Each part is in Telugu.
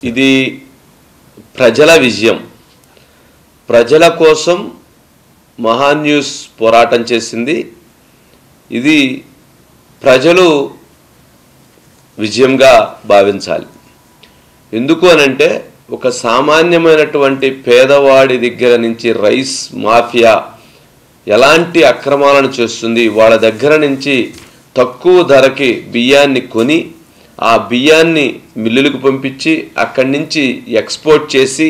ఇది ప్రజల విజయం. ప్రజల కోసం మహాన్యూస్ పోరాటం చేసింది. ఇది ప్రజలు విజయంగా భావించాలి. ఎందుకు అనంటే ఒక సామాన్యమైనటువంటి పేదవాడి దగ్గర నుంచి రైస్ మాఫియా ఎలాంటి అక్రమాలను చేస్తుంది, వాళ్ళ దగ్గర నుంచి తక్కువ ధరకి బియ్యాన్ని కొని ఆ బియ్యాన్ని మిల్లులకు పంపించి అక్కడి నుంచి ఎక్స్పోర్ట్ చేసి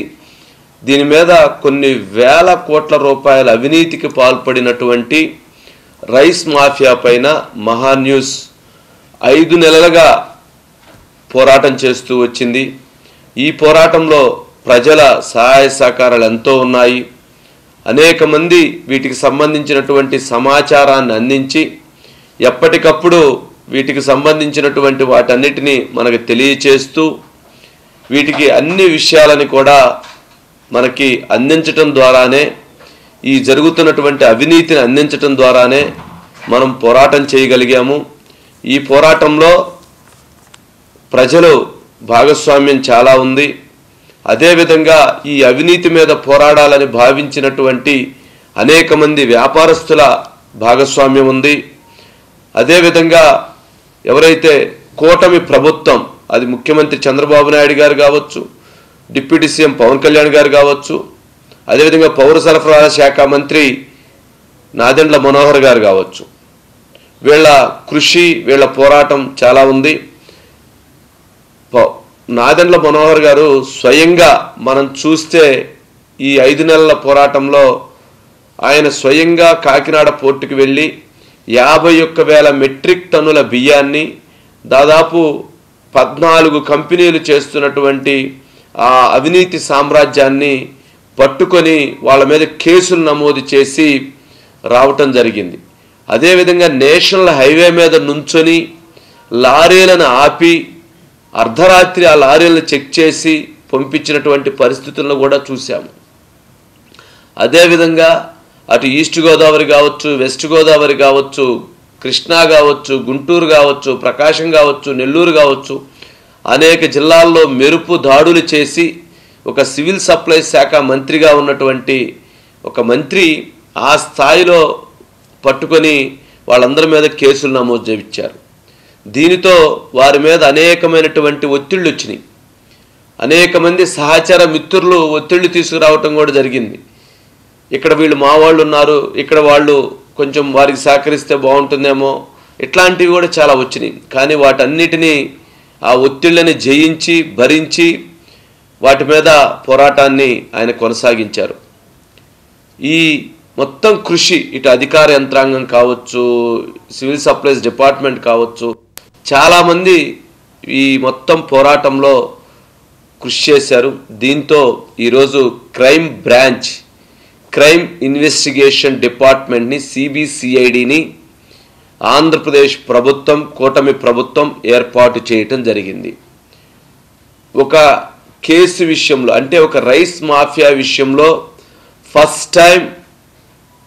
దీని మీద కొన్ని వేల కోట్ల రూపాయల అవినీతికి పాల్పడినటువంటి రైస్ మాఫియా పైన మహాన్యూస్ 5 నెలలుగా పోరాటం చేస్తూ వచ్చింది. ఈ పోరాటంలో ప్రజల సహాయ సహకారాలు ఎంతో ఉన్నాయి. అనేక మంది వీటికి సంబంధించినటువంటి సమాచారాన్ని అందించి ఎప్పటికప్పుడు వీటికి సంబంధించినటువంటి వాటన్నిటినీ మనకు తెలియచేస్తూ వీటికి అన్ని విషయాలని కూడా మనకి అందించటం ద్వారానే, ఈ జరుగుతున్నటువంటి అవినీతిని అందించటం ద్వారానే మనం పోరాటం చేయగలిగాము. ఈ పోరాటంలో ప్రజలు భాగస్వామ్యం చాలా ఉంది. అదేవిధంగా ఈ అవినీతి మీద పోరాడాలని భావించినటువంటి అనేక మంది వ్యాపారస్తుల భాగస్వామ్యం ఉంది. అదేవిధంగా ఎవరైతే కూటమి ప్రభుత్వం, అది ముఖ్యమంత్రి చంద్రబాబు నాయుడు గారు కావచ్చు, డిప్యూటీ సీఎం పవన్ కళ్యాణ్ గారు కావచ్చు, అదేవిధంగా పౌర సరఫరాల శాఖ మంత్రి నాదెండ్ల మనోహర్ గారు కావచ్చు, వీళ్ళ కృషి, వీళ్ళ పోరాటం చాలా ఉంది. నాదెండ్ల మనోహర్ గారు స్వయంగా మనం చూస్తే ఈ 5 నెలల పోరాటంలో ఆయన స్వయంగా కాకినాడ పోర్టుకు వెళ్ళి 51,000 మెట్రిక్ టన్నుల బియ్యాన్ని, దాదాపు 14 కంపెనీలు చేస్తున్నటువంటి ఆ అవినీతి సామ్రాజ్యాన్ని పట్టుకొని వాళ్ళ మీద కేసులు నమోదు చేసి రావటం జరిగింది. అదేవిధంగా నేషనల్ హైవే మీద నుంచొని లారీలను ఆపి అర్ధరాత్రి ఆ లారీలను చెక్ చేసి పంపించినటువంటి పరిస్థితులను కూడా చూసాము. అదేవిధంగా అటు ఈస్ట్ గోదావరి కావచ్చు, వెస్ట్ గోదావరి కావచ్చు, కృష్ణా కావచ్చు, గుంటూరు కావచ్చు, ప్రకాశం కావచ్చు, నెల్లూరు కావచ్చు, అనేక జిల్లాల్లో మెరుపు దాడులు చేసి ఒక సివిల్ సప్లైస్ శాఖ మంత్రిగా ఉన్నటువంటి ఒక మంత్రి ఆ స్థాయిలో పట్టుకొని వాళ్ళందరి మీద కేసులు నమోదు చేయించారు. దీనితో వారి మీద అనేకమైనటువంటి ఒత్తిళ్ళు వచ్చినాయి. అనేక మంది సహచర మిత్రులు ఒత్తిళ్లు తీసుకురావటం కూడా జరిగింది. ఇక్కడ వీళ్ళు మా వాళ్ళు ఉన్నారు, ఇక్కడ వాళ్ళు కొంచెం వారికి సహకరిస్తే బాగుంటుందేమో, ఇట్లాంటివి కూడా చాలా వచ్చినాయి. కానీ వాటన్నిటినీ ఆ ఒత్తిళ్ళని జయించి భరించి వాటి మీద పోరాటాన్ని ఆయన కొనసాగించారు. ఈ మొత్తం కృషి ఇటు అధికార యంత్రాంగం కావచ్చు, సివిల్ సప్లైస్ డిపార్ట్మెంట్ కావచ్చు, చాలామంది ఈ మొత్తం పోరాటంలో కృషి చేశారు. దీంతో ఈరోజు క్రైమ్ ఇన్వెస్టిగేషన్ డిపార్ట్మెంట్ని, సిబిసిఐడిని ఆంధ్రప్రదేశ్ ప్రభుత్వం, కూటమి ప్రభుత్వం ఏర్పాటు చేయటం జరిగింది. ఒక కేసు విషయంలో, అంటే ఒక రైస్ మాఫియా విషయంలో ఫస్ట్ టైం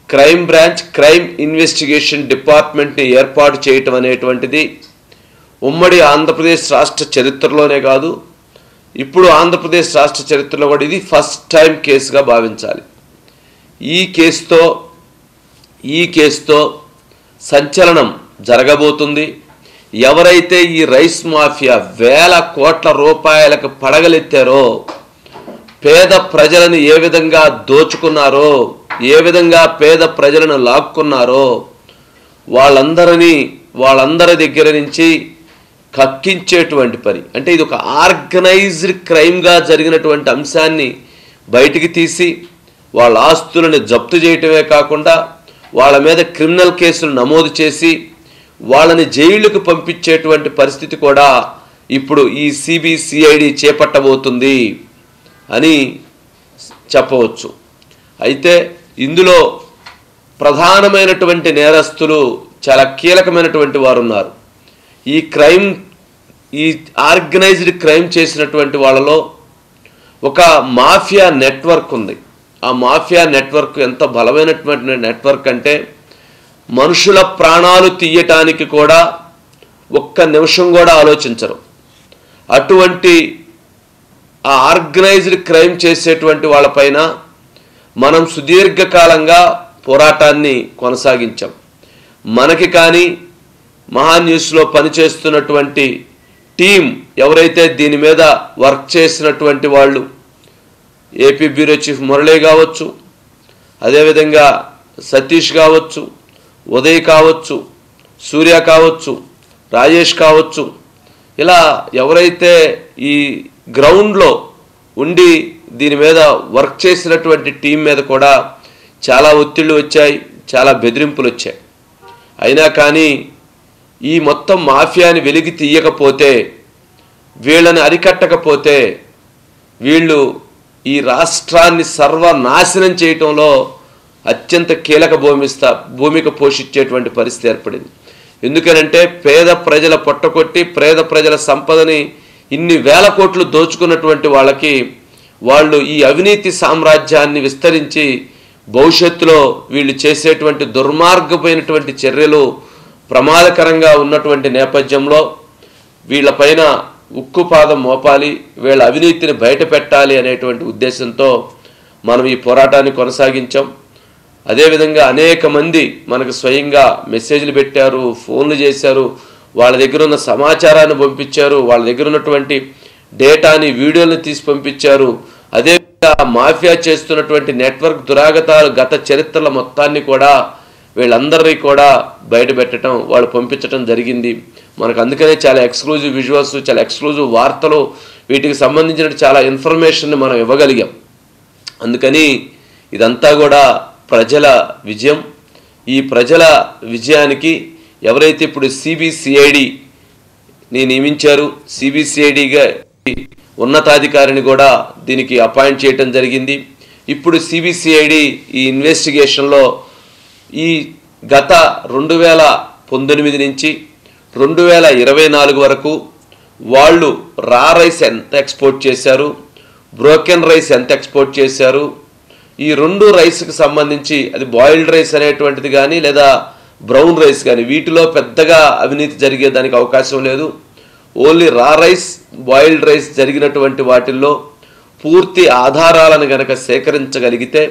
క్రైమ్ ఇన్వెస్టిగేషన్ డిపార్ట్మెంట్ని ఏర్పాటు చేయటం అనేటువంటిది ఉమ్మడి ఆంధ్రప్రదేశ్ రాష్ట్ర చరిత్రలోనే కాదు, ఇప్పుడు ఆంధ్రప్రదేశ్ రాష్ట్ర చరిత్రలో కూడా ఇది ఫస్ట్ టైం కేసుగా భావించాలి. ఈ కేసుతో సంచలనం జరగబోతుంది. ఎవరైతే ఈ రైస్ మాఫియా వేల కోట్ల రూపాయలకు పడగలెత్తారో, పేద ప్రజలను ఏ విధంగా దోచుకున్నారో, ఏ విధంగా పేద ప్రజలను లాక్కున్నారో, వాళ్ళందరి దగ్గర నుంచి కక్కించేటువంటి పని, అంటే ఇది ఒక ఆర్గనైజ్డ్ క్రైమ్గా జరిగినటువంటి అంశాన్ని బయటికి తీసి వాళ్ళ ఆస్తులను జప్తు చేయటమే కాకుండా వాళ్ళ మీద క్రిమినల్ కేసులు నమోదు చేసి వాళ్ళని జైలుకు పంపించేటువంటి పరిస్థితి కూడా ఇప్పుడు ఈ సిబిసిఐడి చేపట్టబోతుంది అని చెప్పవచ్చు. అయితే ఇందులో ప్రధానమైనటువంటి నేరస్తులు, చాలా కీలకమైనటువంటి వారు ఉన్నారు. ఈ ఆర్గనైజ్డ్ క్రైమ్ చేసినటువంటి వాళ్ళలో ఒక మాఫియా నెట్వర్క్ ఉంది. ఆ మాఫియా నెట్వర్క్ ఎంత బలమైనటువంటి నెట్వర్క్ అంటే మనుషుల ప్రాణాలు తీయటానికి కూడా ఒక్క నిమిషం కూడా ఆలోచించరు. అటువంటి ఆ ఆర్గనైజ్డ్ క్రైమ్ చేసేటువంటి వాళ్ళపైన మనం సుదీర్ఘకాలంగా పోరాటాన్ని కొనసాగించాం. మనకి కానీ మహాన్యూస్లో పనిచేస్తున్నటువంటి టీం ఎవరైతే దీని మీద వర్క్ చేసినటువంటి వాళ్ళు, ఏపీ బ్యూరో చీఫ్ మురళీ కావచ్చు, అదేవిధంగా సతీష్ కావచ్చు, ఉదయ్ కావచ్చు, సూర్య కావచ్చు, రాజేష్ కావచ్చు, ఇలా ఎవరైతే ఈ గ్రౌండ్లో ఉండి దీని మీద వర్క్ చేసినటువంటి టీం మీద కూడా చాలా ఒత్తిళ్ళు వచ్చాయి, చాలా బెదిరింపులు వచ్చాయి. అయినా కానీ ఈ మొత్తం మాఫియాని వెలికి తీయకపోతే, వీళ్ళని అరికట్టకపోతే వీళ్ళు ఈ రాష్ట్రాన్ని సర్వనాశనం చేయటంలో అత్యంత కీలక భూమిక పోషించేటువంటి పరిస్థితి ఏర్పడింది. ఎందుకనంటే పేద ప్రజల పొట్టకొట్టి పేద ప్రజల సంపదని ఇన్ని వేల కోట్లు దోచుకున్నటువంటి వాళ్ళకి వాళ్ళు ఈ అవినీతి సామ్రాజ్యాన్ని విస్తరించి భవిష్యత్తులో వీళ్ళు చేసేటువంటి దుర్మార్గమైనటువంటి చర్యలు ప్రమాదకరంగా ఉన్నటువంటి నేపథ్యంలో వీళ్ళపైన ఉక్కుపాదం మోపాలి, వీళ్ళ అవినీతిని బయట పెట్టాలి అనేటువంటి ఉద్దేశంతో మనం ఈ పోరాటాన్ని కొనసాగించాం. అదేవిధంగా అనేక మంది మనకు స్వయంగా మెసేజ్లు పెట్టారు, ఫోన్లు చేశారు, వాళ్ళ దగ్గర ఉన్న సమాచారాన్ని పంపించారు, వాళ్ళ దగ్గర ఉన్నటువంటి డేటాని వీడియోలను తీసి పంపించారు. అదేవిధంగా మాఫియా చేస్తున్నటువంటి నెట్వర్క్ దురాగతాలు గత చరిత్రల మొత్తాన్ని కూడా వీళ్ళందరినీ కూడా బయట పెట్టడం, వాళ్ళు పంపించడం జరిగింది. మనకు అందుకనే చాలా ఎక్స్క్లూజివ్ విజువల్స్, చాలా ఎక్స్క్లూజివ్ వార్తలు, వీటికి సంబంధించిన చాలా ఇన్ఫర్మేషన్ని మనం ఇవ్వగలిగాం. అందుకని ఇదంతా కూడా ప్రజల విజయం. ఈ ప్రజల విజయానికి ఎవరైతే ఇప్పుడు సిబిసిఐడిని నియమించారు, సిబిసిఐడిగా ఉన్నతాధికారిని కూడా దీనికి అపాయింట్ చేయడం జరిగింది. ఇప్పుడు సిబిసిఐడి ఈ ఇన్వెస్టిగేషన్లో ఈ గత 2019 నుంచి 2024 వరకు వాళ్ళు రా రైస్ ఎంత ఎక్స్పోర్ట్ చేశారు, బ్రోకెన్ రైస్ ఎంత ఎక్స్పోర్ట్ చేశారు, ఈ రెండు రైస్కి సంబంధించి అది బాయిల్డ్ రైస్ అనేటువంటిది కానీ లేదా బ్రౌన్ రైస్ కానీ వీటిలో పెద్దగా అవినీతి జరిగేదానికి అవకాశం లేదు. ఓన్లీ రా రైస్, బాయిల్డ్ రైస్ జరిగినటువంటి వాటిల్లో పూర్తి ఆధారాలను గనక సేకరించగలిగితే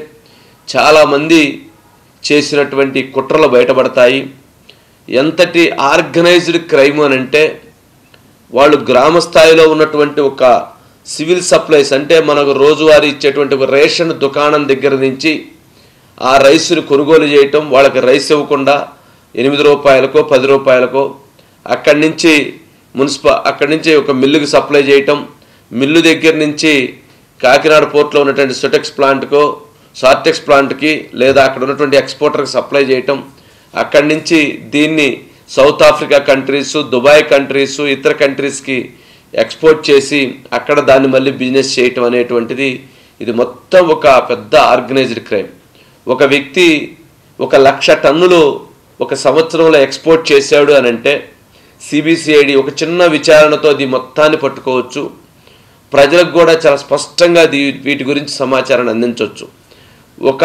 చాలామంది చేసినటువంటి కుట్రలు బయటపడతాయి. ఎంతటి ఆర్గనైజ్డ్ క్రైమ్ అని అంటే వాళ్ళు గ్రామ స్థాయిలో ఉన్నటువంటి ఒక సివిల్ సప్లైస్ అంటే మనకు రోజువారీ ఇచ్చేటువంటి ఒక రేషన్ దుకాణం దగ్గర నుంచి ఆ రైస్ను కొనుగోలు చేయటం, వాళ్ళకి రైస్ ఇవ్వకుండా 8 రూపాయలకో 10 రూపాయలకో అక్కడి నుంచి ఒక మిల్లుకి సప్లై చేయటం, మిల్లు దగ్గర నుంచి కాకినాడ పోర్ట్లో ఉన్నటువంటి సొటెక్స్ ప్లాంట్కో సార్టెక్స్ ప్లాంట్కి లేదా అక్కడ ఉన్నటువంటి ఎక్స్పోర్టర్కి సప్లై చేయటం, అక్కడి నుంచి దీన్ని south Africa countries, Dubai countries, ఇతర కంట్రీస్కి ఎక్స్పోర్ట్ చేసి అక్కడ దాన్ని మళ్ళీ బిజినెస్ చేయటం అనేటువంటిది ఇది మొత్తం ఒక పెద్ద ఆర్గనైజ్డ్ క్రైమ్. ఒక వ్యక్తి 1,00,000 టన్నులు ఒక సంవత్సరంలో ఎక్స్పోర్ట్ చేశాడు అని అంటే సిబిసిఐడి ఒక చిన్న విచారణతో దీని మొత్తాన్ని పట్టుకోవచ్చు. ప్రజలకు కూడా చాలా స్పష్టంగా వీటి గురించి సమాచారాన్ని అందించవచ్చు. ఒక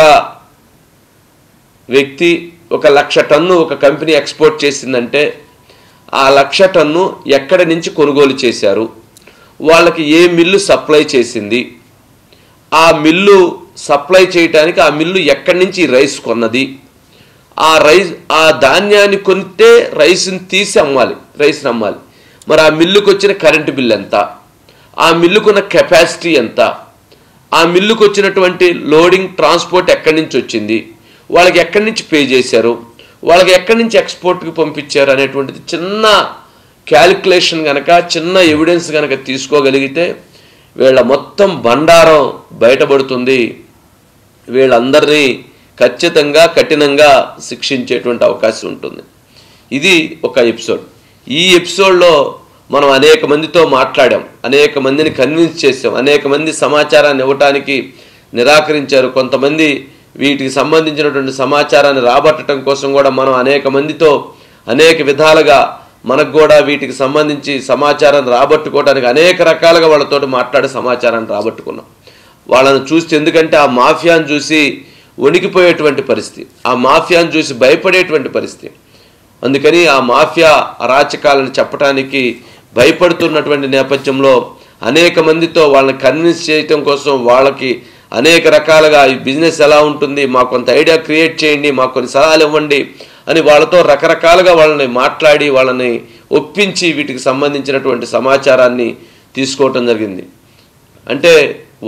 వ్యక్తి 1,00,000 టన్ను ఒక కంపెనీ ఎక్స్పోర్ట్ చేసిందంటే ఆ 1,00,000 టన్ను ఎక్కడి నుంచి కొనుగోలు చేశారు, వాళ్ళకి ఏ మిల్లు సప్లై చేసింది, ఆ మిల్లు సప్లై చేయడానికి ఆ మిల్లు ఎక్కడి నుంచి రైస్ కొన్నది, ఆ ధాన్యాన్ని కొంటే రైస్ని తీసి రైస్ని అమ్మాలి. మరి ఆ మిల్లుకు వచ్చిన కరెంటు బిల్ ఎంత, ఆ మిల్లుకున్న కెపాసిటీ ఎంత, ఆ మిల్లుకు వచ్చినటువంటి లోడింగ్ ట్రాన్స్పోర్ట్ ఎక్కడి నుంచి వచ్చింది, వాళ్ళకి ఎక్కడి నుంచి పే చేశారు, వాళ్ళకి ఎక్కడి నుంచి ఎక్స్పోర్ట్కి పంపించారు అనేటువంటిది చిన్న క్యాలిక్యులేషన్ కనుక, చిన్న ఎవిడెన్స్ కనుక తీసుకోగలిగితే వీళ్ళ మొత్తం బండారం బయటపడుతుంది. వీళ్ళందరినీ ఖచ్చితంగా కఠినంగా శిక్షించేటువంటి అవకాశం ఉంటుంది. ఇది ఒక ఎపిసోడ్. ఈ ఎపిసోడ్లో మనం అనేక మందితో మాట్లాడాం, అనేక మందిని కన్విన్స్ చేసాం, అనేక మంది సమాచారాన్ని ఇవ్వటానికి నిరాకరించారు. కొంతమంది వీటికి సంబంధించినటువంటి సమాచారాన్ని రాబట్టడం కోసం కూడా మనం అనేక మందితో అనేక విధాలుగా మనకు కూడా వీటికి సంబంధించి సమాచారాన్ని రాబట్టుకోవడానికి అనేక రకాలుగా వాళ్ళతో మాట్లాడే సమాచారాన్ని రాబట్టుకున్నాం. వాళ్ళని చూస్తే, ఎందుకంటే ఆ మాఫియాను చూసి వణికిపోయేటువంటి పరిస్థితి, ఆ మాఫియాను చూసి భయపడేటువంటి పరిస్థితి. అందుకని ఆ మాఫియా అరాచకాలను చెప్పడానికి భయపడుతున్నటువంటి నేపథ్యంలో అనేక మందితో వాళ్ళని కన్విన్స్ చేయటం కోసం వాళ్ళకి అనేక రకాలుగా ఈ బిజినెస్ ఎలా ఉంటుంది, మాకు కొంత ఐడియా క్రియేట్ చేయండి, మాకు కొన్ని సలహాలు ఇవ్వండి అని వాళ్ళతో రకరకాలుగా వాళ్ళని మాట్లాడి వాళ్ళని ఒప్పించి వీటికి సంబంధించినటువంటి సమాచారాన్ని తీసుకోవటం జరిగింది. అంటే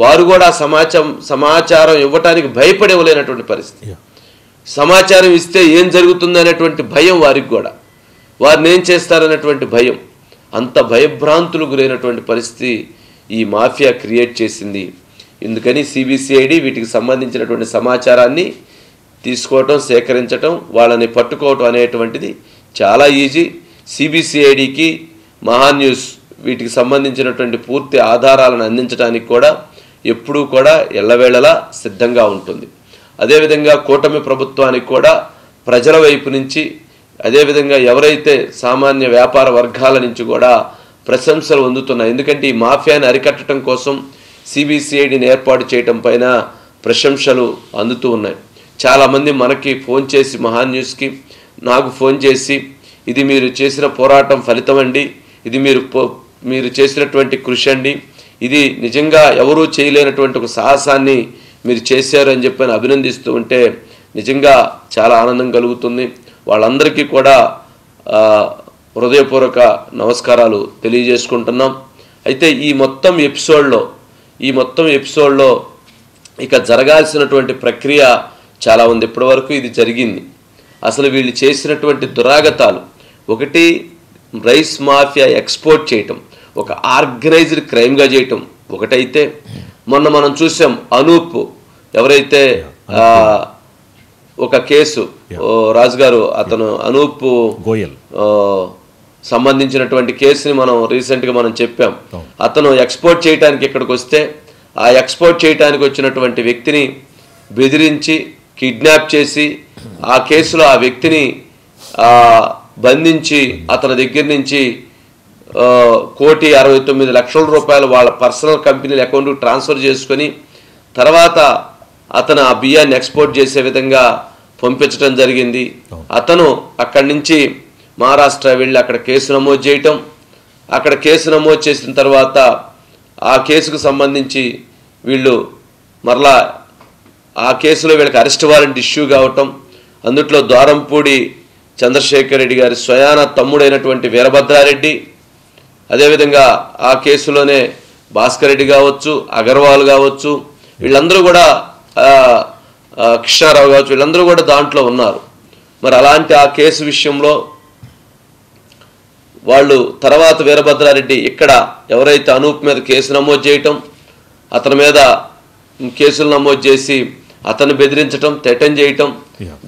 వారు కూడా సమాచారం ఇవ్వటానికి భయపడేవలేనటువంటి పరిస్థితి. సమాచారం ఇస్తే ఏం జరుగుతుంది అనేటువంటి భయం వారికి కూడా, వారిని ఏం చేస్తారనేటువంటి భయం, అంత భయభ్రాంతులు గురైనటువంటి పరిస్థితి ఈ మాఫియా క్రియేట్ చేసింది. ఎందుకని సిబిసిఐడి వీటికి సంబంధించినటువంటి సమాచారాన్ని తీసుకోవటం, సేకరించటం, వాళ్ళని పట్టుకోవటం అనేటువంటిది చాలా ఈజీ. సిబిసిఐడికి మహాన్యూస్ వీటికి సంబంధించినటువంటి పూర్తి ఆధారాలను అందించడానికి కూడా ఎప్పుడూ కూడా ఎల్లవేళలా సిద్ధంగా ఉంటుంది. అదేవిధంగా కూటమి ప్రభుత్వానికి కూడా ప్రజల వైపు నుంచి, అదేవిధంగా ఎవరైతే సామాన్య వ్యాపార వర్గాల నుంచి కూడా ప్రశంసలు అందుతున్నాయి. ఎందుకంటే ఈ మాఫియాని అరికట్టడం కోసం సిబిసిఐడిని ఏర్పాటు చేయటం పైన ప్రశంసలు అందుతూ ఉన్నాయి. చాలామంది మనకి ఫోన్ చేసి, మహాన్యూస్కి నాకు ఫోన్ చేసి, ఇది మీరు చేసిన పోరాటం ఫలితం అండి, ఇది మీరు చేసినటువంటి కృషి అండి, ఇది నిజంగా ఎవరూ చేయలేనటువంటి ఒక సాహసాన్ని మీరు చేశారు అని చెప్పని అభినందిస్తూ ఉంటే నిజంగా చాలా ఆనందం కలుగుతుంది. వాళ్ళందరికీ కూడా హృదయపూర్వక నమస్కారాలు తెలియజేసుకుంటున్నాం. అయితే ఈ మొత్తం ఎపిసోడ్లో ఇక జరగాల్సినటువంటి ప్రక్రియ చాలా ఉంది. ఇప్పటివరకు ఇది జరిగింది. అసలు వీళ్ళు చేసినటువంటి దురాగతాలు, ఒకటి రైస్ మాఫియా ఎక్స్పోర్ట్ చేయటం, ఒక ఆర్గనైజ్డ్ క్రైమ్గా చేయటం ఒకటైతే, మొన్న మనం చూసాం అనూప్ ఎవరైతే ఒక కేసు రాజుగారు అతను అనూప్ గోయల్ సంబంధించినటువంటి కేసుని మనం రీసెంట్గా మనం చెప్పాం. అతను ఎక్స్పోర్ట్ చేయడానికి ఇక్కడికి వస్తే ఆ ఎక్స్పోర్ట్ చేయడానికి వచ్చినటువంటి వ్యక్తిని బెదిరించి కిడ్నాప్ చేసి ఆ కేసులో ఆ వ్యక్తిని బంధించి అతని దగ్గర నుంచి 1,69,00,000 రూపాయలు వాళ్ళ పర్సనల్ కంపెనీల అకౌంట్కి ట్రాన్స్ఫర్ చేసుకొని తర్వాత అతను ఆ బియ్యాన్ని ఎక్స్పోర్ట్ చేసే విధంగా పంపించడం జరిగింది. అతను అక్కడి నుంచి మహారాష్ట్ర వెళ్ళి అక్కడ కేసు నమోదు చేయటం, అక్కడ కేసు నమోదు చేసిన తర్వాత ఆ కేసుకు సంబంధించి వీళ్ళు మరలా ఆ కేసులో వీళ్ళకి అరెస్ట్ వారెంట్ ఇష్యూ కావటం, అందుట్లో ద్వారంపూడి చంద్రశేఖర్ రెడ్డి గారి స్వయాన తమ్ముడైనటువంటి వీరభద్రారెడ్డి, అదేవిధంగా ఆ కేసులోనే భాస్కర్ రెడ్డి కావచ్చు, అగర్వాల్ కావచ్చు, వీళ్ళందరూ కూడా కృష్ణారావు కావచ్చు, వీళ్ళందరూ కూడా దాంట్లో ఉన్నారు. మరి అలాంటి ఆ కేసు విషయంలో వాళ్ళు తర్వాత వీరభద్రారెడ్డి ఇక్కడ ఎవరైతే అనూప్ మీద కేసు నమోదు చేయటం, అతని మీద కేసులు నమోదు చేసి అతన్ని బెదిరించటం, థ్రెటన్ చేయటం,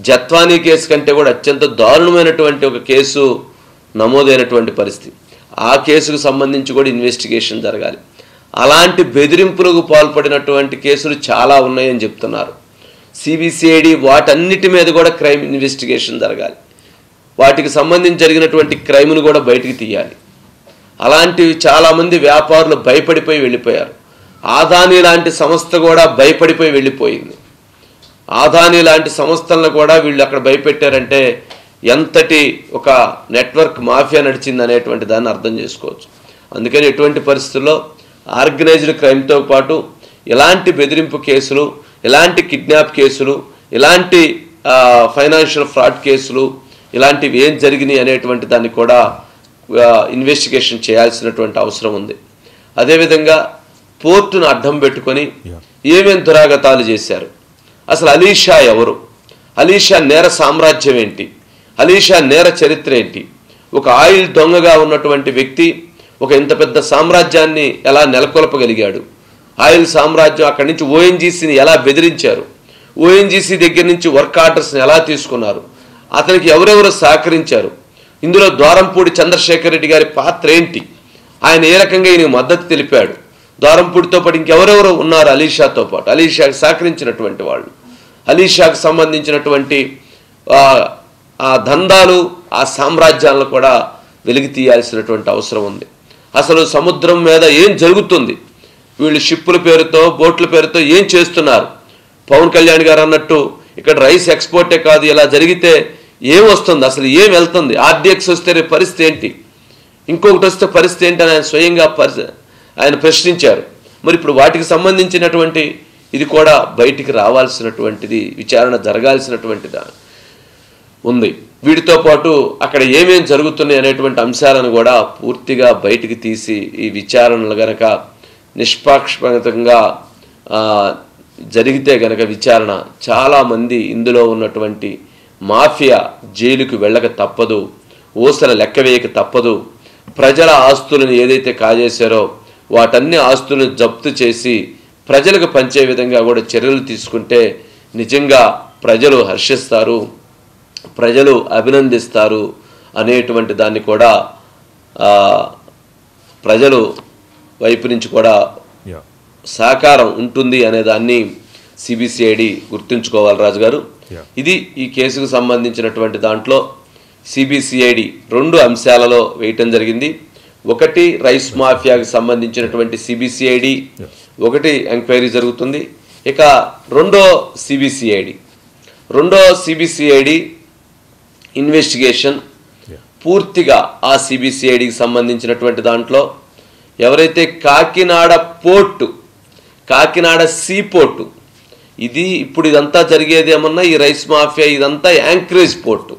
జత్వానీ కేసు కంటే కూడా అత్యంత దారుణమైనటువంటి ఒక కేసు నమోదైనటువంటి పరిస్థితి. ఆ కేసుకు సంబంధించి కూడా ఇన్వెస్టిగేషన్ జరగాలి. అలాంటి బెదిరింపులకు పాల్పడినటువంటి కేసులు చాలా ఉన్నాయని చెప్తున్నారు. సిబిసిఐడి వాటన్నిటి మీద కూడా క్రైమ్ ఇన్వెస్టిగేషన్ జరగాలి. వాటికి సంబంధించి జరిగినటువంటి క్రైమ్ను కూడా బయటికి తీయాలి. అలాంటివి చాలామంది వ్యాపారులు భయపడిపోయి వెళ్ళిపోయారు. ఆదానీ లాంటి సంస్థ కూడా భయపడిపోయి వెళ్ళిపోయింది. ఆదానీ లాంటి సంస్థలను కూడా వీళ్ళు అక్కడ భయపెట్టారంటే ఎంతటి ఒక నెట్వర్క్ మాఫియా నడిచింది అనేటువంటి దాన్ని అర్థం చేసుకోవచ్చు. అందుకని ఎటువంటి పరిస్థితుల్లో ఆర్గనైజ్డ్ క్రైమ్తో పాటు ఇలాంటి బెదిరింపు కేసులు, ఇలాంటి కిడ్నాప్ కేసులు, ఇలాంటి ఫైనాన్షియల్ ఫ్రాడ్ కేసులు, ఇలాంటివి ఏం జరిగినాయి అనేటువంటి దాన్ని కూడా ఇన్వెస్టిగేషన్ చేయాల్సినటువంటి అవసరం ఉంది. అదేవిధంగా పోర్టును అడ్డం పెట్టుకొని ఏమేం దురాగతాలు చేశారు, అసలు అలీషా ఎవరు, అలీషా నేర సామ్రాజ్యం ఏంటి, అలీషా నేర చరిత్ర ఏంటి, ఒక ఆయిల్ దొంగగా ఉన్నటువంటి వ్యక్తి ఒక ఇంత పెద్ద సామ్రాజ్యాన్ని ఎలా నెలకొల్పగలిగాడు, ఆయిల్ సామ్రాజ్యం అక్కడి నుంచి ఓఎన్జీసీని ఎలా బెదిరించారు, ఓఎన్జీసీ దగ్గర నుంచి వర్క్ ఆర్డర్స్ని ఎలా తీసుకున్నారు, అతనికి ఎవరెవరు సహకరించారు, ఇందులో ద్వారంపూడి చంద్రశేఖర్ రెడ్డి గారి పాత్ర ఏంటి, ఆయన ఏ రకంగా ఈయనకు మద్దతు తెలిపాడు, ద్వారంపూడితో పాటు ఇంకెవరెవరు ఉన్నారు అలీషాతో పాటు, అలీషాకు సహకరించినటువంటి వాళ్ళు, అలీషాకు సంబంధించినటువంటి ఆ దందాలు, ఆ సామ్రాజ్యాలను కూడా వెలికి తీయాల్సినటువంటి అవసరం ఉంది. అసలు సముద్రం మీద ఏం జరుగుతుంది, వీళ్ళు షిప్పుల పేరుతో, బోట్ల పేరుతో ఏం చేస్తున్నారు. పవన్ కళ్యాణ్ గారు అన్నట్టు ఇక్కడ రైస్ ఎక్స్పోర్టే కాదు, ఇలా జరిగితే ఏం వస్తుంది, అసలు ఏం వెళ్తుంది, ఆర్డిఎక్స్ వస్తే పరిస్థితి ఏంటి, ఇంకొకటి వస్తే పరిస్థితి ఏంటి అని ఆయన స్వయంగా ఆయన ప్రశ్నించారు. మరి ఇప్పుడు వాటికి సంబంధించినటువంటి ఇది కూడా బయటికి రావాల్సినటువంటిది, విచారణ జరగాల్సినటువంటిదా ఉంది. వీటితో పాటు అక్కడ ఏమేం జరుగుతున్నాయి అనేటువంటి అంశాలను కూడా పూర్తిగా బయటికి తీసి ఈ విచారణలు గనక నిష్పాక్షపాతంగా జరిగితే గనక విచారణ, చాలామంది ఇందులో ఉన్నటువంటి మాఫియా జైలుకు వెళ్ళక తప్పదు, ఊసల లెక్క వేయక తప్పదు. ప్రజల ఆస్తులను ఏదైతే కాజేశారో వాటన్ని ఆస్తులను జప్తు చేసి ప్రజలకు పంచే విధంగా కూడా చర్యలు తీసుకుంటే నిజంగా ప్రజలు హర్షిస్తారు, ప్రజలు అభినందిస్తారు అనేటువంటి దాన్ని కూడా ప్రజలు వైపు నుంచి కూడా సహకారం ఉంటుంది అనే దాన్ని సిబిసిఐడి గుర్తుంచుకోవాలి రాజుగారు. ఇది ఈ కేసుకు సంబంధించినటువంటి దాంట్లో సిబిసిఐడి 2 అంశాలలో వేయటం జరిగింది. ఒకటి రైస్ మాఫియాకి సంబంధించినటువంటి సిబిసిఐడి ఒకటి ఎంక్వైరీ జరుగుతుంది. ఇక రెండో సిబిసిఐడి ఇన్వెస్టిగేషన్ పూర్తిగా ఆ సిబిసిఐడికి సంబంధించినటువంటి దాంట్లో ఎవరైతే Kakinada port, Kakinada sea port, ఇది ఇప్పుడు ఇదంతా జరిగేది ఏమన్నా ఈ రైస్ మాఫియా ఇదంతా యాంకరేజ్ పోర్టు,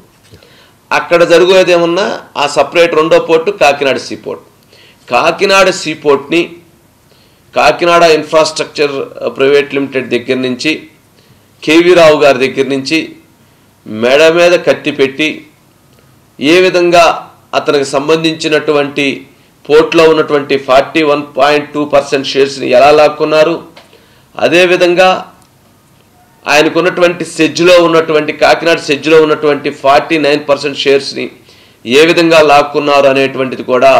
అక్కడ జరిగేది ఏమన్నా ఆ సపరేట్ రెండో port Kakinada sea port. Kakinada sea పోర్ట్ని కాకినాడ ఇన్ఫ్రాస్ట్రక్చర్ ప్రైవేట్ లిమిటెడ్ దగ్గర నుంచి కేవీ రావు గారి దగ్గర నుంచి మెడ మీద కత్తి పెట్టి ఏ విధంగా అతనికి సంబంధించినటువంటి పోర్ట్లో ఉన్నటువంటి 41.2% షేర్స్ని ఎలా లాక్కున్నారు, అదేవిధంగా ఆయనకున్నటువంటి సెజ్లో ఉన్నటువంటి కాకినాడ సెజ్లో ఉన్నటువంటి 49% షేర్స్ని ఏ విధంగా లాక్కున్నారు అనేటువంటిది కూడా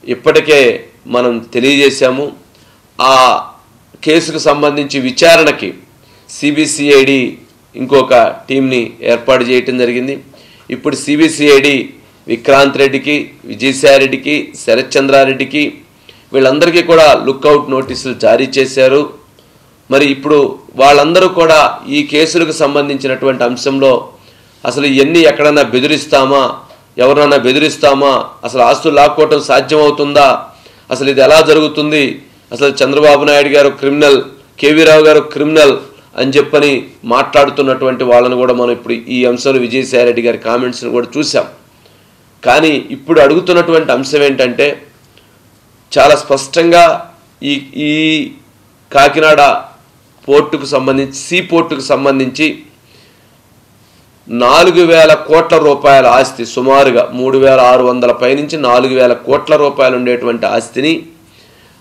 ఇప్పటికే మనం తెలియజేశాము. ఆ కేసుకు సంబంధించి విచారణకి సిబిసిఐడి ఇంకొక టీంని ఏర్పాటు చేయటం జరిగింది. ఇప్పుడు సిబిసిఐడి విక్రాంత్ రెడ్డికి, విజయసాయిరెడ్డికి, శరత్ చంద్రారెడ్డికి వీళ్ళందరికీ కూడా లుక్అవుట్ నోటీసులు జారీ చేశారు. మరి ఇప్పుడు వాళ్ళందరూ కూడా ఈ కేసులకు సంబంధించినటువంటి అంశంలో అసలు ఇవన్నీ ఎక్కడన్నా బెదిరిస్తామా, ఎవరన్నా బెదిరిస్తామా, అసలు ఆస్తులు లాక్కోవటం సాధ్యమవుతుందా, అసలు ఇది ఎలా జరుగుతుంది, అసలు చంద్రబాబు నాయుడు గారు క్రిమినల్, కేవీ రావు గారు క్రిమినల్ అని చెప్పని మాట్లాడుతున్నటువంటి వాళ్ళను కూడా మనం ఇప్పుడు ఈ అంశంలో విజయసాయిరెడ్డి గారి కామెంట్స్ని కూడా చూసాం. కానీ ఇప్పుడు అడుగుతున్నటువంటి అంశం ఏంటంటే చాలా స్పష్టంగా ఈ కాకినాడ పోర్టుకు సంబంధించి సీ పోర్టుకు సంబంధించి 4,000 కోట్ల రూపాయల ఆస్తి, సుమారుగా 3,600 పైనుంచి 4,000 కోట్ల రూపాయలు ఉండేటువంటి ఆస్తిని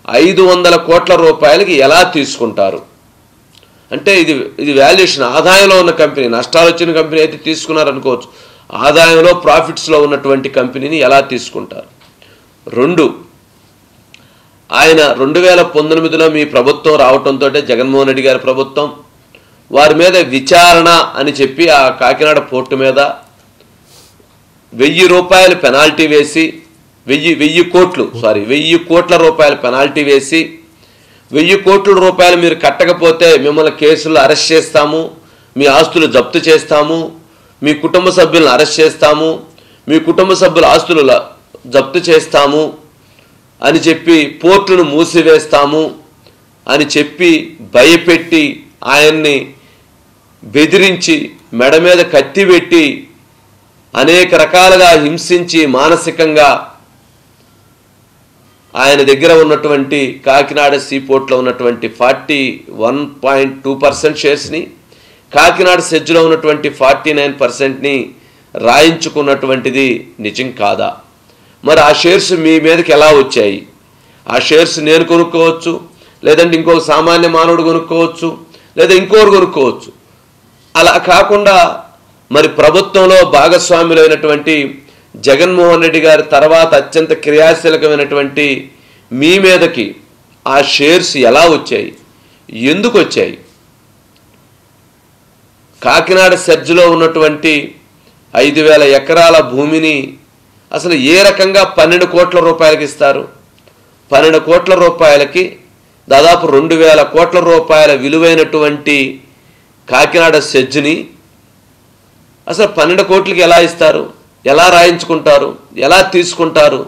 500 కోట్ల రూపాయలకి ఎలా తీసుకుంటారు అంటే ఇది వాల్యుయేషన్, ఆదాయంలో ఉన్న కంపెనీ, నష్టాలు వచ్చిన కంపెనీ అయితే తీసుకున్నారనుకోవచ్చు, ఆదాయంలో ప్రాఫిట్స్లో ఉన్నటువంటి కంపెనీని ఎలా తీసుకుంటారు. 2, ఆయన 2019లో మీ ప్రభుత్వం రావటంతో జగన్మోహన్ రెడ్డి గారి ప్రభుత్వం వారి మీద విచారణ అని చెప్పి ఆ కాకినాడ పోర్టు మీద 1,000 రూపాయలు పెనాల్టీ వేసి 1,000 కోట్ల రూపాయల పెనాల్టీ వేసి 1,000 కోట్ల రూపాయలు మీరు కట్టకపోతే మిమ్మల్ని కేసులు అరెస్ట్ చేస్తాము, మీ ఆస్తులు జప్తు చేస్తాము, మీ కుటుంబ సభ్యులను అరెస్ట్ చేస్తాము, మీ కుటుంబ సభ్యుల ఆస్తులు జప్తు చేస్తాము అని చెప్పి పోర్టును మూసివేస్తాము అని చెప్పి భయపెట్టి ఆయన్ని బెదిరించి మెడ మీద కత్తి పెట్టి అనేక రకాలుగా హింసించి మానసికంగా ఆయన దగ్గర ఉన్నటువంటి కాకినాడ సీ పోర్ట్లో ఉన్నటువంటి 41.2% షేర్స్ని, కాకినాడ సెజ్లో ఉన్నటువంటి 49%ని రాయించుకున్నటువంటిది నిజం కాదా? మరి ఆ షేర్స్ మీ మీదకి ఎలా వచ్చాయి? ఆ షేర్స్ నేను కొనుక్కోవచ్చు, లేదంటే ఇంకొక సామాన్య మానవుడు కొనుక్కోవచ్చు, లేదా ఇంకోరు కొనుక్కోవచ్చు. అలా కాకుండా మరి ప్రభుత్వంలో భాగస్వాములైనటువంటి జగన్మోహన్ రెడ్డి గారి తర్వాత అత్యంత క్రియాశీలకమైనటువంటి మీ మీదకి ఆ షేర్స్ ఎలా వచ్చాయి, ఎందుకు వచ్చాయి? కాకినాడ సెర్జ్లో ఉన్నటువంటి 5,000 ఎకరాల భూమిని అసలు ఏ రకంగా 12 కోట్ల రూపాయలకి ఇస్తారు? 12 కోట్ల రూపాయలకి దాదాపు 2,000 కోట్ల రూపాయల విలువైనటువంటి కాకినాడ సెజ్ని అసలు 12 కోట్లకి ఎలా ఇస్తారు? ఎలా రాయించుకుంటారు? ఎలా తీసుకుంటారు?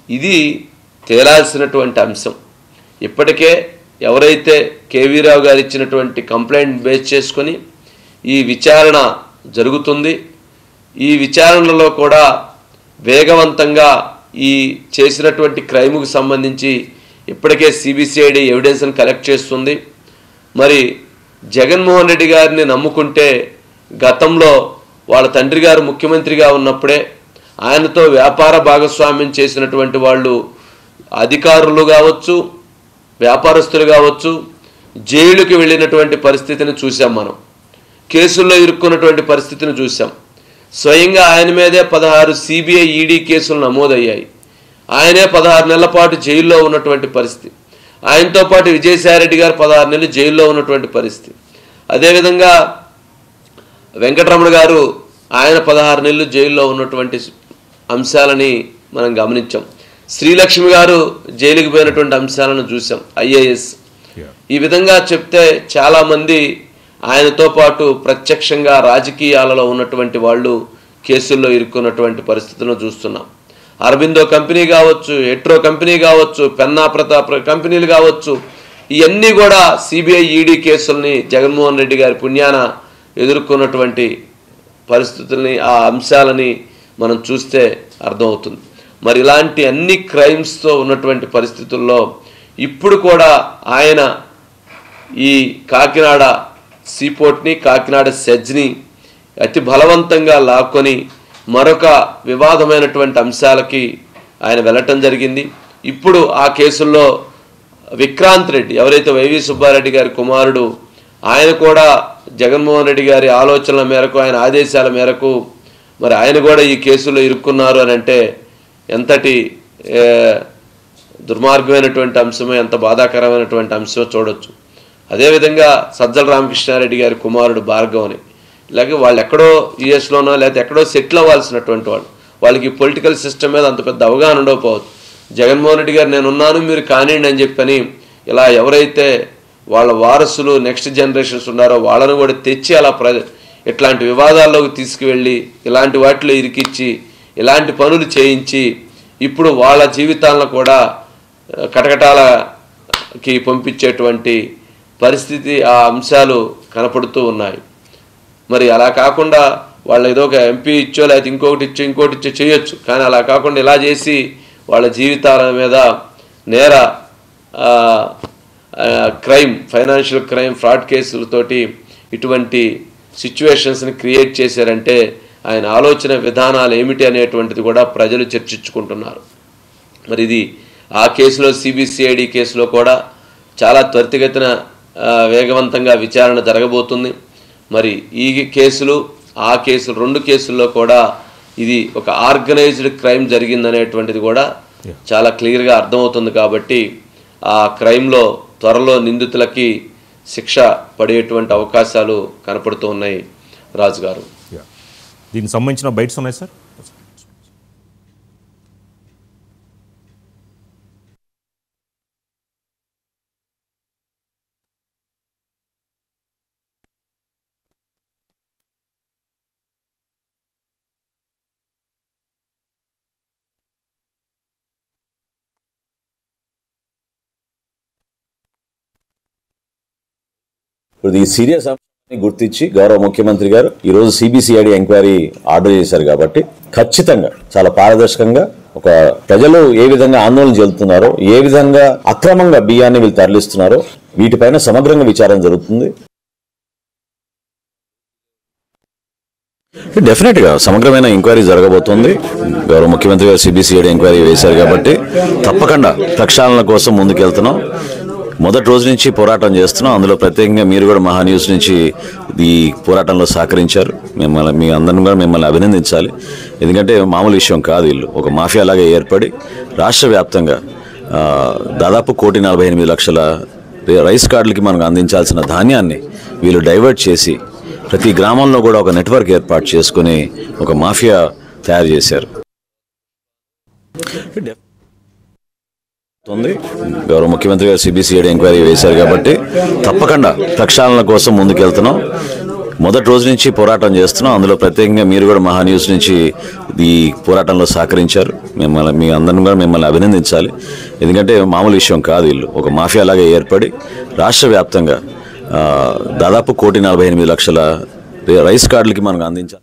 ఇది తేలాల్సినటువంటి అంశం. ఇప్పటికే ఎవరైతే కేవీ రావు గారు ఇచ్చినటువంటి కంప్లైంట్ బేస్ చేసుకొని ఈ విచారణ జరుగుతుంది. ఈ విచారణలో కూడా వేగవంతంగా ఈ చేసినటువంటి క్రైమ్కు సంబంధించి ఇప్పటికే సిబిసిఐడి ఎవిడెన్స్ని కలెక్ట్ చేస్తుంది. మరి జగన్మోహన్ రెడ్డి గారిని నమ్ముకుంటే గతంలో వాళ్ళ తండ్రి గారు ముఖ్యమంత్రిగా ఉన్నప్పుడే ఆయనతో వ్యాపార భాగస్వామ్యం చేసినటువంటి వాళ్ళు అధికారులు కావచ్చు, వ్యాపారస్తులు కావచ్చు, జైలుకి వెళ్ళినటువంటి పరిస్థితిని చూసాం. మనం కేసుల్లో ఇరుక్కున్నటువంటి పరిస్థితిని చూసాం. స్వయంగా ఆయన మీదే 16 సిబిఐ ఈడీ కేసులు నమోదయ్యాయి. ఆయనే 16 నెలల పాటు జైల్లో ఉన్నటువంటి పరిస్థితి. ఆయనతో పాటు విజయసాయిరెడ్డి గారు 16 నెలలు జైల్లో ఉన్నటువంటి పరిస్థితి. అదేవిధంగా వెంకటరమణ గారు ఆయన 16 నెలలు జైల్లో ఉన్నటువంటి అంశాలని మనం గమనించాం. శ్రీలక్ష్మి గారు జైలుకి పోయినటువంటి అంశాలను చూసాం, ఐఏఎస్. ఈ విధంగా చెప్తే చాలామంది ఆయనతో పాటు ప్రత్యక్షంగా రాజకీయాలలో ఉన్నటువంటి వాళ్ళు కేసుల్లో ఇరుక్కున్నటువంటి పరిస్థితులను చూస్తున్నాం. అరబిందో కంపెనీ కావచ్చు, ఎట్రో కంపెనీ కావచ్చు, పెన్నా ప్రతాప్ కంపెనీలు కావచ్చు, ఇవన్నీ కూడా సిబిఐ ఈడీ కేసుల్ని జగన్మోహన్ రెడ్డి గారి పుణ్యాన ఎదుర్కొన్నటువంటి పరిస్థితుల్ని, ఆ అంశాలని మనం చూస్తే అర్థమవుతుంది. మరి ఇలాంటి అన్ని క్రైమ్స్తో ఉన్నటువంటి పరిస్థితుల్లో ఇప్పుడు కూడా ఆయన ఈ కాకినాడ సీపోర్ట్ని, కాకినాడ సెజ్ని అతి బలవంతంగా లాక్కొని మరొక వివాదమైనటువంటి అంశాలకి ఆయన వెళ్ళటం జరిగింది. ఇప్పుడు ఆ కేసుల్లో విక్రాంత్ రెడ్డి, ఎవరైతే వైవి సుబ్బారెడ్డి గారి కుమారుడు, ఆయన కూడా జగన్మోహన్ రెడ్డి గారి ఆలోచనల మేరకు, ఆయన ఆదేశాల మేరకు మరి ఆయన కూడా ఈ కేసులో ఇరుక్కున్నారు అని అంటే ఎంతటి దుర్మార్గమైనటువంటి అంశమో, ఎంత బాధాకరమైనటువంటి అంశమో చూడొచ్చు. అదేవిధంగా సజ్జల రామకృష్ణారెడ్డి గారి కుమారుడు భార్గవని, ఇలాగే వాళ్ళు ఎక్కడో యుఎస్లోనో లేకపోతే ఎక్కడో సెటిల్ అవ్వాల్సినటువంటి వాళ్ళు, వాళ్ళకి పొలిటికల్ సిస్టమ్ మీద అంత పెద్ద అవగాహన ఉండకపోవచ్చు. జగన్మోహన్ రెడ్డి గారు నేనున్నాను మీరు కానివ్వండి అని చెప్పని ఇలా ఎవరైతే వాళ్ళ వారసులు నెక్స్ట్ జనరేషన్స్ ఉన్నారో వాళ్ళను కూడా తెచ్చి అలా ఇట్లాంటి వివాదాల్లోకి తీసుకువెళ్ళి ఇలాంటి వాటిలో ఇరికిచ్చి ఇలాంటి పనులు చేయించి ఇప్పుడు వాళ్ళ జీవితాలను కూడా కటకటాలకి పంపించేటువంటి పరిస్థితి, ఆ అంశాలు కనపడుతూ ఉన్నాయి. మరి అలా కాకుండా వాళ్ళు ఏదో ఒక ఎంపీ ఇచ్చో లేకపోతే ఇంకోటి ఇచ్చో చేయొచ్చు. కానీ అలా కాకుండా ఇలా చేసి వాళ్ళ జీవితాల మీద నేర క్రైమ్, ఫైనాన్షియల్ క్రైమ్, ఫ్రాడ్ కేసులతోటి ఇటువంటి సిచ్యువేషన్స్ని క్రియేట్ చేశారంటే ఆయన ఆలోచన విధానాలు ఏమిటి అనేటువంటిది కూడా ప్రజలు చర్చించుకుంటున్నారు. మరి ఇది ఆ కేసులో సిబిసిఐడి కేసులో కూడా చాలా త్వరితగతిన వేగవంతంగా విచారణ జరగబోతుంది. మరి ఈ కేసులు, ఆ కేసులు, 2 కేసుల్లో కూడా ఇది ఒక ఆర్గనైజ్డ్ క్రైమ్ జరిగిందనేటువంటిది కూడా చాలా క్లియర్గా అర్థమవుతుంది. కాబట్టి ఆ క్రైమ్లో త్వరలో నిందితులకి శిక్ష పడేటువంటి అవకాశాలు కనపడుతూ ఉన్నాయి. రాజు గారు, దీనికి సంబంధించిన బైట్స్ ఉన్నాయి సార్. ఇప్పుడు ఈ సీరియస్ అంశాన్ని గుర్తించి గౌరవ ముఖ్యమంత్రి గారు ఈరోజు సిబిసిఐడి ఎంక్వైరీ ఆర్డర్ చేశారు. కాబట్టి ఖచ్చితంగా చాలా పారదర్శకంగా ఒక ప్రజలు ఏ విధంగా ఆందోళన చెందుతున్నారో, ఏ విధంగా అక్రమంగా బియ్యాన్ని వీళ్ళు తరలిస్తున్నారో వీటిపైన సమగ్రంగా విచారణ జరుగుతుంది. డెఫినెట్ గా సమగ్రమైన ఎంక్వైరీ జరగబోతోంది. గౌరవ ముఖ్యమంత్రి గారు సిబిసిఐడి ఎంక్వైరీ వేశారు కాబట్టి తప్పకుండా ప్రక్షాళన కోసం ముందుకెళ్తున్నాం. మొదటి రోజు నుంచి పోరాటం చేస్తున్నాం. అందులో ప్రత్యేకంగా మీరు కూడా మహా న్యూస్ నుంచి ఈ పోరాటంలో సహకరించారు. మీ అందరిని కూడా మిమ్మల్ని అభినందించాలి. ఎందుకంటే మామూలు విషయం కాదు. వీళ్ళు ఒక మాఫియా లాగా ఏర్పడి రాష్ట్ర వ్యాప్తంగా దాదాపు 1,48,00,000 రైస్ కార్డులకి మనకు అందించాల్సిన ధాన్యాన్ని వీళ్ళు డైవర్ట్ చేసి ప్రతి గ్రామంలో కూడా ఒక నెట్వర్క్ ఏర్పాటు చేసుకుని ఒక మాఫియా తయారు చేశారు. గౌరవ ముఖ్యమంత్రి గారు సిబిసిఐడి ఎంక్వైరీ వేశారు కాబట్టి తప్పకుండా ప్రక్షాళన కోసం ముందుకెళ్తున్నాం. మొదటి రోజు నుంచి పోరాటం చేస్తున్నాం. అందులో ప్రత్యేకంగా మీరు కూడా మహా న్యూస్ నుంచి ఈ పోరాటంలో సహకరించారు. మీ అందరిని కూడా మిమ్మల్ని అభినందించాలి. ఎందుకంటే మామూలు విషయం కాదు. వీళ్ళు ఒక మాఫియా లాగా ఏర్పడి రాష్ట్ర వ్యాప్తంగా దాదాపు 1,48,00,000 రైస్ కార్డులకి మనకు అందించాలి.